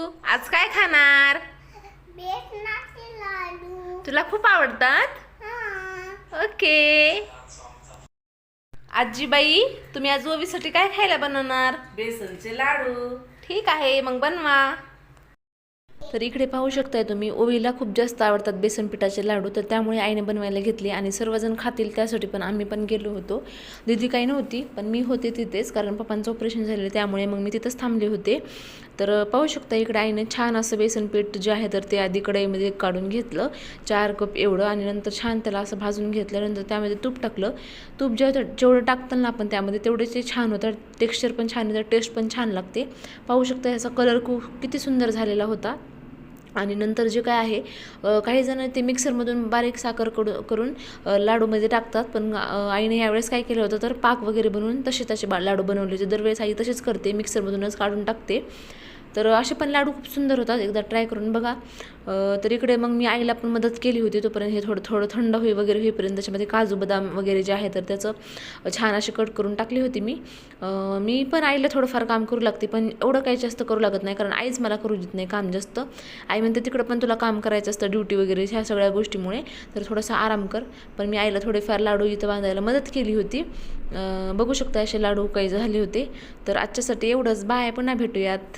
आज काय खाणार? बेसनाचे लाडू. तुला खूप आवडतात? हा. ओके. आजीबाई, तुम्ही आज ओवीसाठी काय खायला बनवणार? बेसनचे लाडू. ठीक आहे, मग बनवा. तर इकडे पाहू शकताय तुम्ही, ओवीला खूप जास्त आवडतात बेसन पिठाचे लाडू, तर त्यामुळे आईने बनवायला घेतले आणि सर्वजण खातील त्यासाठी पण आम्ही पण गेलो होतो. दीदी काही नव्हती, पण मी होते तिथेच, कारण पप्पांचं ऑपरेशन झालेलं त्यामुळे मग मी तिथंच थांबले होते. तर पाहू शकता इकडे आईने छान असं बेसन पीठ जे आहे तर ते आधी कढईमध्ये काढून घेतलं 4 कप एवढं, आणि नंतर छान त्याला असं भाजून घेतल्यानंतर त्यामध्ये तूप टाकलं. तूप जेवढं टाकतं ना आपण त्यामध्ये तेवढे ते छान होतं, टेक्स्चर पण छान येतं, टेस्ट पण छान लागते. पाहू शकता ह्याचा कलर किती सुंदर झालेला होता. आणि नंतर जे काय आहे, काही जण ते मिक्सरमधून बारीक साखर करून लाडूमध्ये टाकतात, पण आईने यावेळेस काय केलं होतं तर पाक वगैरे बनवून तसे लाडू बनवले होते. दरवेळेस आई तसेच करते, मिक्सरमधूनच काढून टाकते. तर असे पण लाडू खूप सुंदर होतात, एकदा ट्राय करून बघा. तर इकडे मग मी आईला पण मदत केली होती. तोपर्यंत हे थोडं थंड होईपर्यंत त्याच्यामध्ये काजू बदाम वगैरे जे आहे तर त्याचं छान असे कट करून टाकली होती मी पण आईला थोडंफार काम करू लागते, पण एवढं काही जास्त करू लागत नाही, कारण आईच मला करू देत नाही काम जास्त. आई म्हणते तिकडं पण तुला काम करायचं असतं, ड्युटी वगैरे ह्या सगळ्या गोष्टीमुळे, तर थोडासा आराम कर. पण मी आईला थोडेफार लाडू इथं बांधायला मदत केली होती. बघू शकता असे लाडू काही झाले होते. तर आजच्यासाठी एवढंच. बाय, पुन्हा भेटूयात.